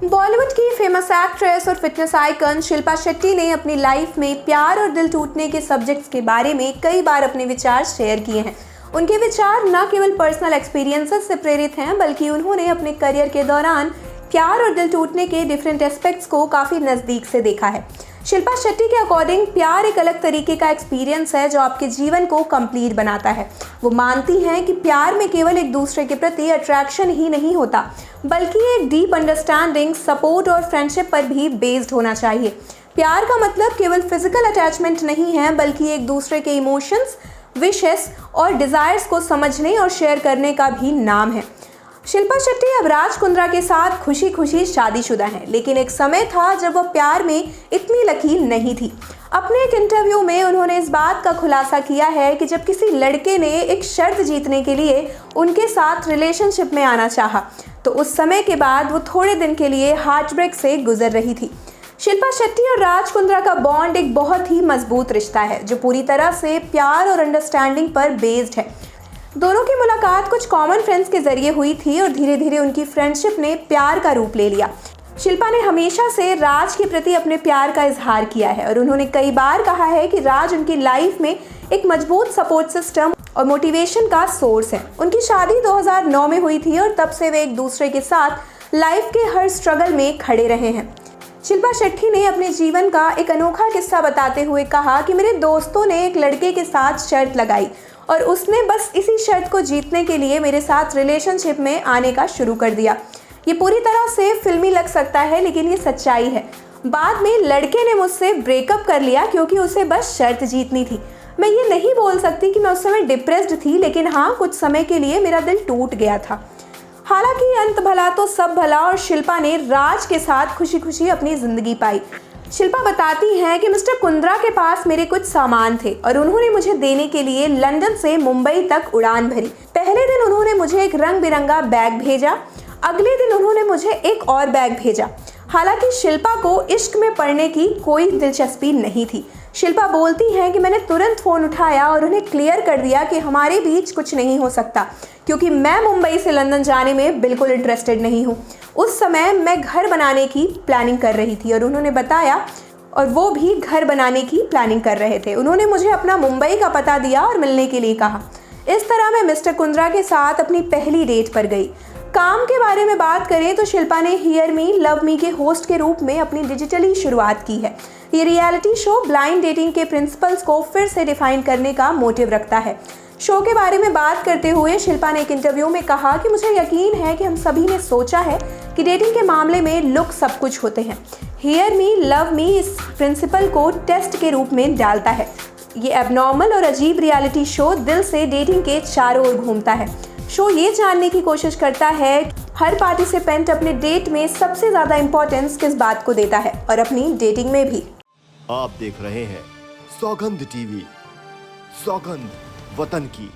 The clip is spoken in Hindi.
बॉलीवुड की फेमस एक्ट्रेस और फिटनेस आइकन शिल्पा शेट्टी ने अपनी लाइफ में प्यार और दिल टूटने के सब्जेक्ट्स के बारे में कई बार अपने विचार शेयर किए हैं। उनके विचार न केवल पर्सनल एक्सपीरियंसेस से प्रेरित हैं, बल्कि उन्होंने अपने करियर के दौरान प्यार और दिल टूटने के डिफरेंट एस्पेक्ट्स को काफ़ी नज़दीक से देखा है। शिल्पा शेट्टी के अकॉर्डिंग प्यार एक अलग तरीके का एक्सपीरियंस है जो आपके जीवन को कंप्लीट बनाता है। वो मानती हैं कि प्यार में केवल एक दूसरे के प्रति अट्रैक्शन ही नहीं होता, बल्कि एक डीप अंडरस्टैंडिंग, सपोर्ट और फ्रेंडशिप पर भी बेस्ड होना चाहिए। प्यार का मतलब केवल फिजिकल अटैचमेंट नहीं है, बल्कि एक दूसरे के इमोशंस, विशेस और डिज़ायर्स को समझने और शेयर करने का भी नाम है। शिल्पा शेट्टी अब राज कुंद्रा के साथ खुशी खुशी शादीशुदा हैं, लेकिन एक समय था जब वह प्यार में इतनी लकी नहीं थी। अपने एक इंटरव्यू में उन्होंने इस बात का खुलासा किया है कि जब किसी लड़के ने एक शर्त जीतने के लिए उनके साथ रिलेशनशिप में आना चाहा, तो उस समय के बाद वो थोड़े दिन के लिए हार्ट ब्रेक से गुजर रही थी। शिल्पा शेट्टी और राज कुंद्रा का बॉन्ड एक बहुत ही मजबूत रिश्ता है जो पूरी तरह से प्यार और अंडरस्टैंडिंग पर बेस्ड है। दोनों की मुलाकात कुछ कॉमन फ्रेंड्स के जरिए हुई थी और धीरे धीरे उनकी फ्रेंडशिप ने प्यार का रूप ले लिया। शिल्पा ने हमेशा से राज के प्रति अपने प्यार का इजहार किया है और उन्होंने कई बार कहा है कि राज उनकी लाइफ में एक मजबूत सपोर्ट सिस्टम और मोटिवेशन का सोर्स है। उनकी शादी 2009 में हुई थी और तब से वे एक दूसरे के साथ लाइफ के हर स्ट्रगल में खड़े रहे हैं। शिल्पा शेट्टी ने अपने जीवन का एक अनोखा किस्सा बताते हुए कहा कि मेरे दोस्तों ने एक लड़के के साथ शर्त लगाई और उसने बस इसी शर्त को जीतने के लिए मेरे साथ रिलेशनशिप में आने का शुरू कर दिया। ये पूरी तरह से फिल्मी लग सकता है, लेकिन ये सच्चाई है। बाद में लड़के ने मुझसे ब्रेकअप कर लिया क्योंकि उसे बस शर्त जीतनी थी। मैं ये नहीं बोल सकती कि मैं उस समय डिप्रेस्ड थी, लेकिन हाँ, कुछ समय के लिए मेरा दिल टूट गया था। हालांकि अंत भला तो सब भला और शिल्पा ने राज के साथ खुशी खुशी अपनी जिंदगी पाई। शिल्पा बताती हैं कि मिस्टर कुंद्रा के पास मेरे कुछ सामान थे और उन्होंने मुझे देने के लिए लंदन से मुंबई तक उड़ान भरी। पहले दिन उन्होंने मुझे एक रंग बिरंगा बैग भेजा, अगले दिन उन्होंने मुझे एक और बैग भेजा। हालांकि शिल्पा को इश्क में पड़ने की कोई दिलचस्पी नहीं थी। शिल्पा बोलती हैं कि मैंने तुरंत फ़ोन उठाया और उन्हें क्लियर कर दिया कि हमारे बीच कुछ नहीं हो सकता, क्योंकि मैं मुंबई से लंदन जाने में बिल्कुल इंटरेस्टेड नहीं हूँ। उस समय मैं घर बनाने की प्लानिंग कर रही थी और उन्होंने बताया, और वो भी घर बनाने की प्लानिंग कर रहे थे। उन्होंने मुझे अपना मुंबई का पता दिया और मिलने के लिए कहा। इस तरह मैं मिस्टर कुंद्रा के साथ अपनी पहली डेट पर गई। काम के बारे में बात करें तो शिल्पा ने हियर मी लव मी के होस्ट के रूप में अपनी डिजिटली शुरुआत की है। ये रियलिटी शो ब्लाइंड डेटिंग के प्रिंसिपल्स को फिर से डिफाइन करने का मोटिव रखता है। शो के बारे में बात करते हुए शिल्पा ने एक इंटरव्यू में कहा कि मुझे यकीन है कि हम सभी ने सोचा है कि डेटिंग के मामले में लुक सब कुछ होते हैं। हियर मी लव मी इस प्रिंसिपल को टेस्ट के रूप में डालता है। ये एबनॉर्मल और अजीब रियलिटी शो दिल से डेटिंग के चारों ओर घूमता है। शो ये जानने की कोशिश करता है कि हर पार्टिसिपेंट अपने डेट में सबसे ज़्यादा इंपॉर्टेंस किस बात को देता है और अपनी डेटिंग में भी। आप देख रहे हैं सौगंध टीवी, सौगंध वतन की।